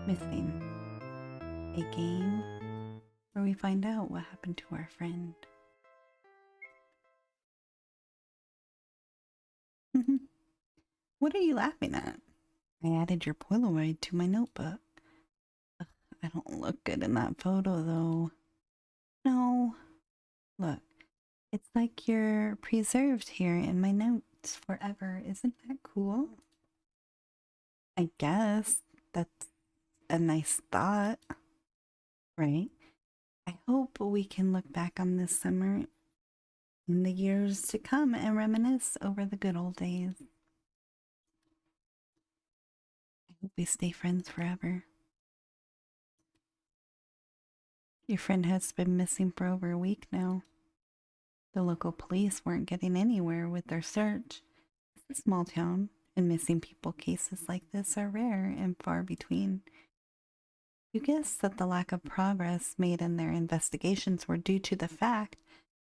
Missing. A game where we find out what happened to our friend. What are you laughing at? I added your Polaroid to my notebook. Ugh, I don't look good in that photo though. No. Look, it's like you're preserved here in my notes forever. Isn't that cool? I guess that's a nice thought, right? I hope we can look back on this summer in the years to come and reminisce over the good old days. I hope we stay friends forever. Your friend has been missing for over a week now. The local police weren't getting anywhere with their search. It's a small town, and missing people cases like this are rare and far between. You guess that the lack of progress made in their investigations were due to the fact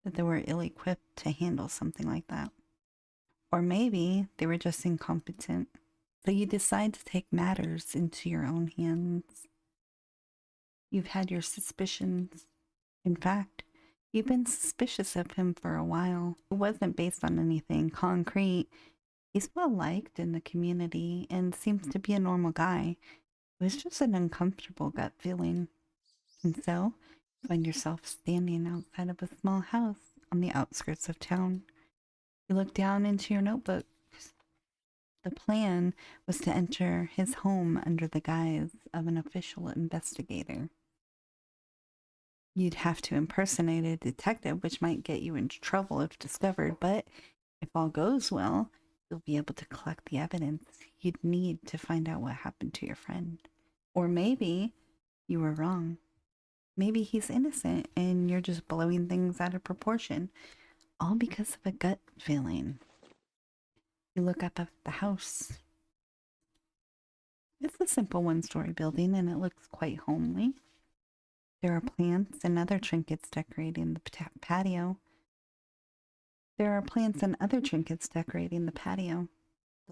that they were ill-equipped to handle something like that. Or maybe they were just incompetent. So you decide to take matters into your own hands. You've had your suspicions. In fact, you've been suspicious of him for a while. It wasn't based on anything concrete. He's well liked in the community and seems to be a normal guy. It was just an uncomfortable gut feeling. And so, you find yourself standing outside of a small house on the outskirts of town. You look down into your notebook. The plan was to enter his home under the guise of an official investigator. You'd have to impersonate a detective, which might get you into trouble if discovered, but if all goes well, you'll be able to collect the evidence you'd need to find out what happened to your friend. Or maybe you were wrong. Maybe he's innocent and you're just blowing things out of proportion, all because of a gut feeling. You look up at the house. It's a simple one-story building and it looks quite homely. There are plants and other trinkets decorating the patio. The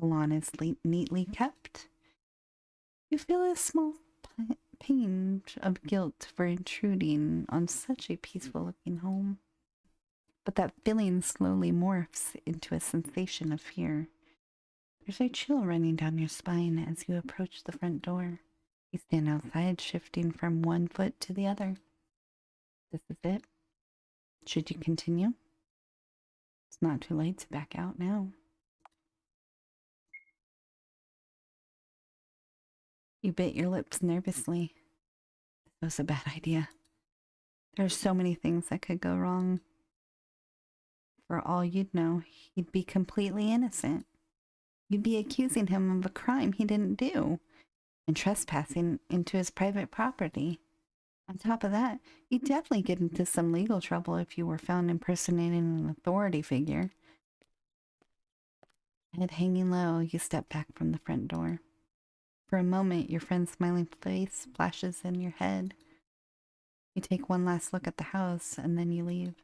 lawn is neatly kept. You feel a small pinch of guilt for intruding on such a peaceful-looking home. But that feeling slowly morphs into a sensation of fear. There's a chill running down your spine as you approach the front door. You stand outside, shifting from one foot to the other. This is it. Should you continue? It's not too late to back out now. You bit your lips nervously. This was a bad idea. There are so many things that could go wrong. For all you'd know, he'd be completely innocent. You'd be accusing him of a crime he didn't do and trespassing into his private property. On top of that, you'd definitely get into some legal trouble if you were found impersonating an authority figure. Head hanging low, you step back from the front door. For a moment, your friend's smiling face flashes in your head. You take one last look at the house, and then you leave.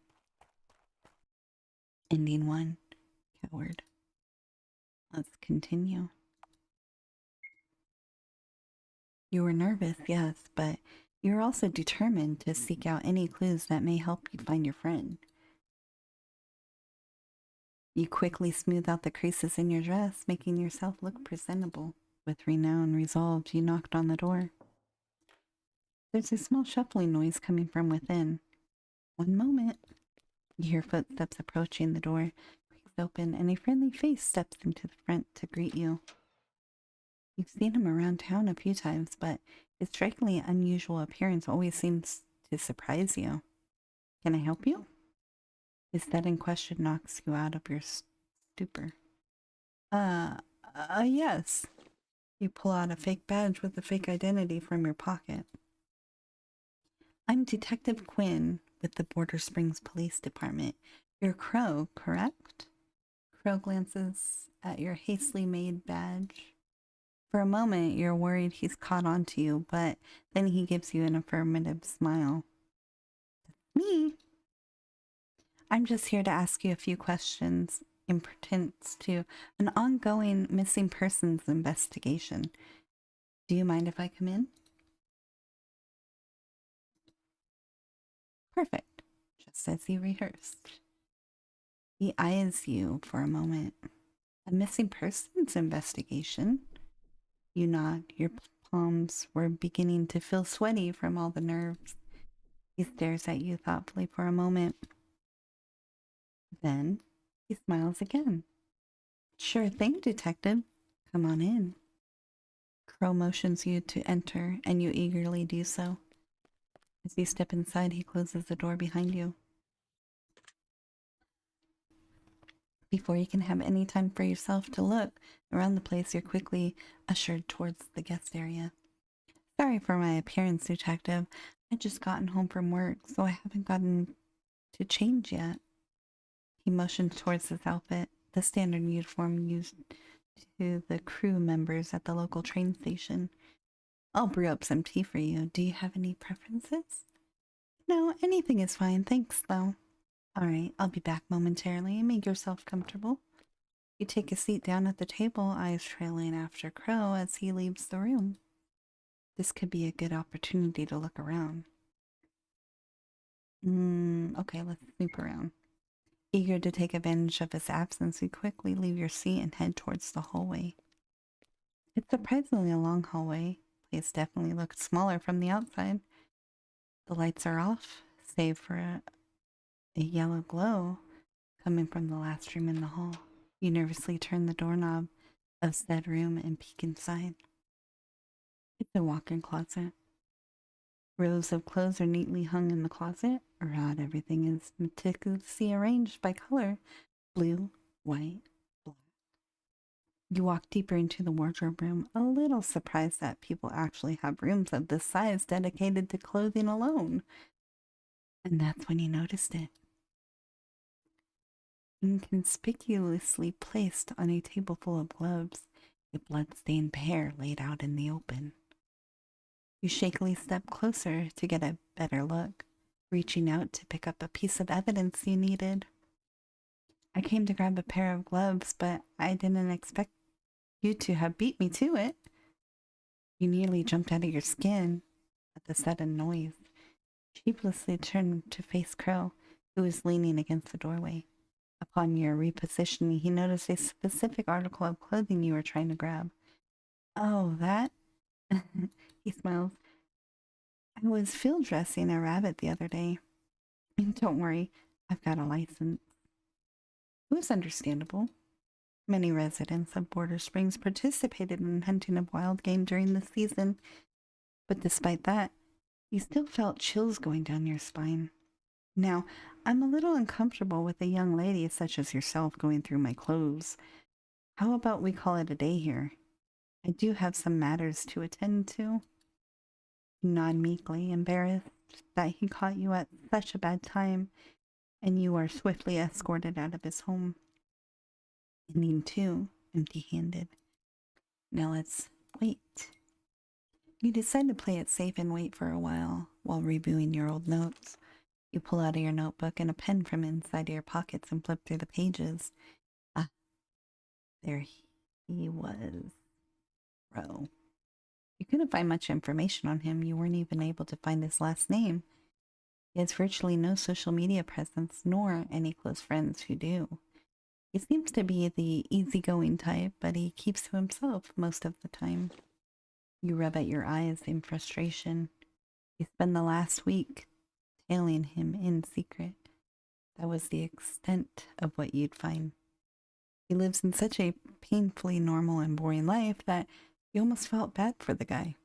Ending 1. Coward. Let's continue. You were nervous, yes, but you're also determined to seek out any clues that may help you find your friend. You quickly smooth out the creases in your dress, making yourself look presentable. With renown resolved, you knocked on the door. There's a small shuffling noise coming from within. One moment. You hear footsteps approaching. The door creaks open and a friendly face steps into the front to greet you. You've seen him around town a few times, but his strikingly unusual appearance always seems to surprise you. Can I help you? His sudden question knocks you out of your stupor. Yes. You pull out a fake badge with a fake identity from your pocket. I'm Detective Quinn with the Border Springs Police Department. You're Crow, correct? Crow glances at your hastily made badge. For a moment, you're worried he's caught on to you, but then he gives you an affirmative smile. Me? I'm just here to ask you a few questions in pertains to an ongoing missing persons investigation. Do you mind if I come in? Perfect, just as you rehearsed. He eyes you for a moment. A missing persons investigation? You nod. Your palms were beginning to feel sweaty from all the nerves. He stares at you thoughtfully for a moment. Then he smiles again. Sure thing, detective. Come on in. Crow motions you to enter, and you eagerly do so. As you step inside, he closes the door behind you. Before you can have any time for yourself to look around the place, you're quickly ushered towards the guest area. Sorry for my appearance, detective. I just gotten home from work, so I haven't gotten to change yet. He motioned towards his outfit, the standard uniform used to the crew members at the local train station. I'll brew up some tea for you. Do you have any preferences? No, anything is fine, thanks, though. All right, I'll be back momentarily. Make yourself comfortable. You take a seat down at the table, eyes trailing after Crow as he leaves the room. This could be a good opportunity to look around. Okay, let's snoop around. Eager to take advantage of his absence, you quickly leave your seat and head towards the hallway. It's surprisingly a long hallway. The place definitely looks smaller from the outside. The lights are off, save for a yellow glow coming from the last room in the hall. You nervously turn the doorknob of said room and peek inside. It's a walk-in closet. Rows of clothes are neatly hung in the closet. Around everything is meticulously arranged by color: blue, white, black. You walk deeper into the wardrobe room, a little surprised that people actually have rooms of this size dedicated to clothing alone. And that's when you noticed it. Inconspicuously placed on a table full of gloves, a blood-stained pair laid out in the open. You shakily step closer to get a better look, reaching out to pick up a piece of evidence you needed. I came to grab a pair of gloves, but I didn't expect you to have beat me to it. You nearly jumped out of your skin at the sudden noise. Sheepishly turned to face Crow, who was leaning against the doorway. Upon your repositioning, he noticed a specific article of clothing you were trying to grab. Oh, that? He smiles. I was field dressing a rabbit the other day. Don't worry, I've got a license. It was understandable. Many residents of Border Springs participated in hunting of wild game during the season, but despite that, you still felt chills going down your spine. Now, I'm a little uncomfortable with a young lady such as yourself going through my clothes. How about we call it a day here? I do have some matters to attend to. You nod meekly, embarrassed that he caught you at such a bad time, and you are swiftly escorted out of his home. Ending too, empty-handed. Now let's wait. You decide to play it safe and wait for a while reviewing your old notes. You pull out of your notebook and a pen from inside your pockets and flip through the pages. Ah, there he was. Row. You couldn't find much information on him. You weren't even able to find his last name. He has virtually no social media presence, nor any close friends who do. He seems to be the easygoing type, but he keeps to himself most of the time. You rub at your eyes in frustration. You spend the last week tailing him in secret. That was the extent of what you'd find. He lives in such a painfully normal and boring life that you almost felt bad for the guy.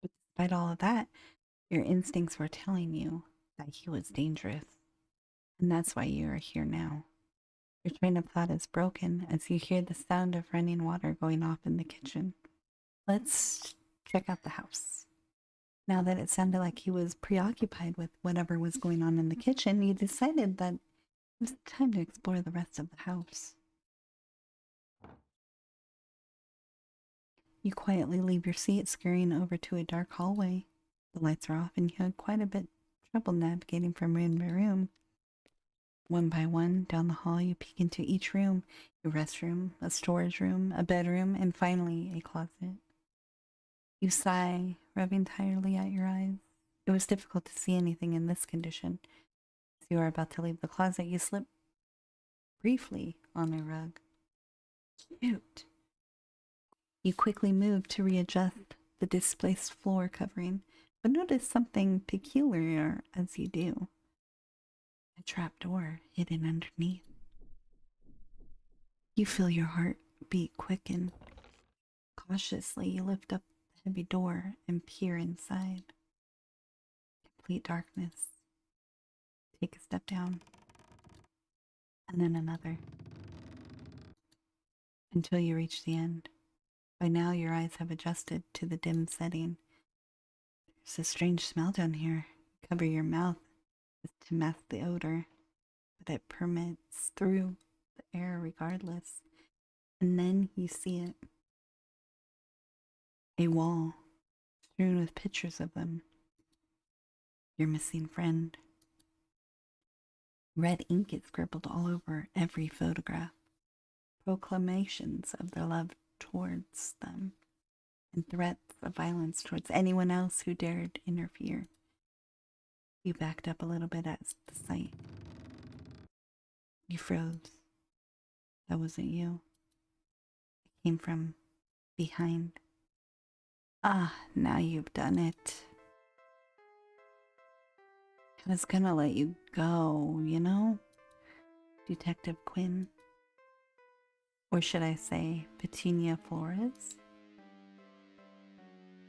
But despite all of that, your instincts were telling you that he was dangerous. And that's why you are here now. Your train of thought is broken as you hear the sound of running water going off in the kitchen. Let's check out the house. Now that it sounded like he was preoccupied with whatever was going on in the kitchen, you decided that it was time to explore the rest of the house. You quietly leave your seat, scurrying over to a dark hallway. The lights are off and you had quite a bit of trouble navigating from room to room. One by one, down the hall, you peek into each room: a restroom, a storage room, a bedroom, and finally a closet. You sigh, rubbing tiredly at your eyes. It was difficult to see anything in this condition. As you are about to leave the closet, you slip briefly on the rug. Shoot! You quickly move to readjust the displaced floor covering, but notice something peculiar as you do. A trap door hidden underneath. You feel your heart beat quicken. Cautiously, you lift up the heavy door and peer inside. Complete darkness. Take a step down, and then another, until you reach the end. By now, your eyes have adjusted to the dim setting. There's a strange smell down here. Cover your mouth as to mask the odor, but it permeates through the air regardless. And then you see it. A wall strewn with pictures of them. Your missing friend. Red ink is scribbled all over every photograph. Proclamations of their love towards them, and threats of violence towards anyone else who dared interfere. You backed up a little bit at the sight. You froze. That wasn't you. It came from behind. Ah, now you've done it. I was gonna let you go, you know? Detective Quinn. Or should I say, Petunia Flores?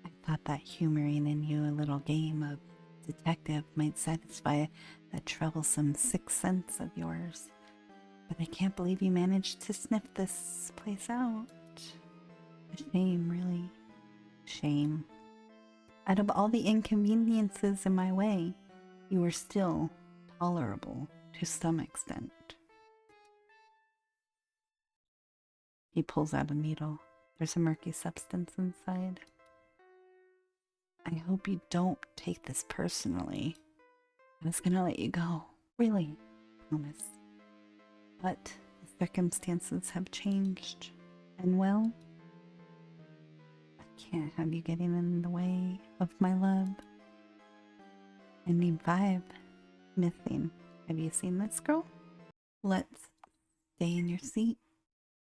I thought that humoring in you a little game of detective might satisfy that troublesome sixth sense of yours. But I can't believe you managed to sniff this place out. A shame, really. Shame. Out of all the inconveniences in my way, you were still tolerable to some extent. He pulls out a needle. There's a murky substance inside. I hope you don't take this personally. I was gonna let you go. Really. Promise. But the circumstances have changed. And well, I can't have you getting in the way of my love. Ending 5. Missing. Have you seen this girl? Let's stay in your seat.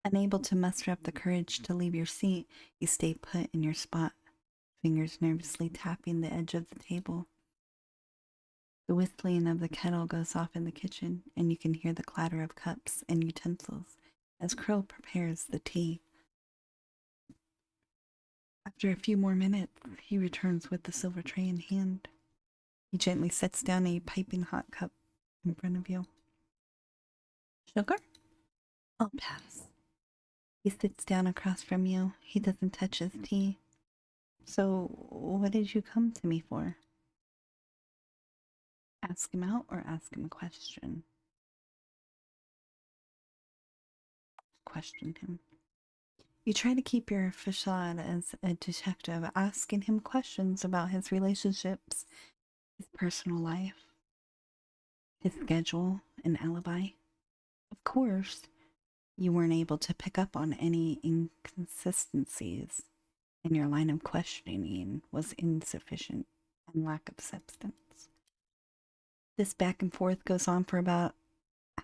Unable to muster up the courage to leave your seat, you stay put in your spot, fingers nervously tapping the edge of the table. The whistling of the kettle goes off in the kitchen, and you can hear the clatter of cups and utensils as Crow prepares the tea. After a few more minutes, he returns with the silver tray in hand. He gently sets down a piping hot cup in front of you. Sugar? I'll pass. He sits down across from you. He doesn't touch his tea. So, what did you come to me for? Ask him out or ask him a question? Question him. You try to keep your facade as a detective, asking him questions about his relationships, his personal life, his schedule, and alibi. Of course, you weren't able to pick up on any inconsistencies, and your line of questioning was insufficient and lack of substance. This back and forth goes on for about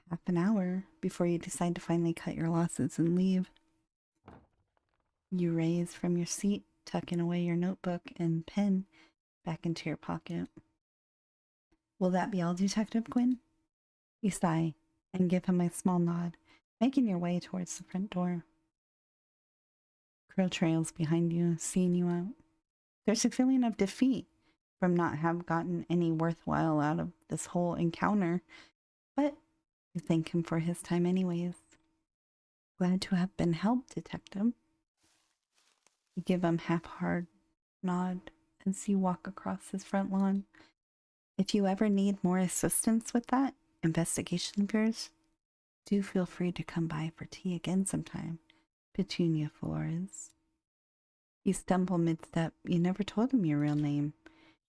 half an hour before you decide to finally cut your losses and leave. You raise from your seat, tucking away your notebook and pen back into your pocket. Will that be all, Detective Quinn? You sigh and give him a small nod, making your way towards the front door. Crow trails behind you, seeing you out. There's a feeling of defeat from not have gotten any worthwhile out of this whole encounter, but you thank him for his time anyways. Glad to have been helped, Detective. You give him half-hard nod as you walk across his front lawn. If you ever need more assistance with that investigation of yours, do feel free to come by for tea again sometime. Petunia Flores. You stumble mid-step. You never told him your real name.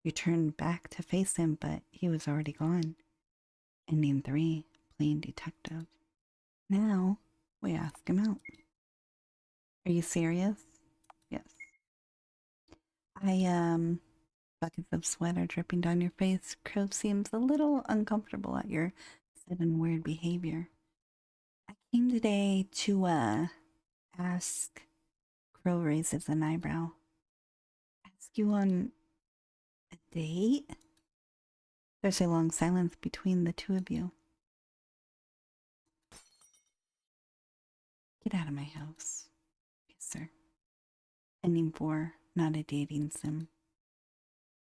You turn back to face him, but he was already gone. Ending 3, plain detective. Now, we ask him out. Are you serious? Yes. Buckets of sweat are dripping down your face. Crow seems a little uncomfortable at your sudden weird behavior. I came today to, ask. Crow raises an eyebrow. Ask you on a date? There's a long silence between the two of you. Get out of my house. Yes, sir. Ending 4, not a dating sim.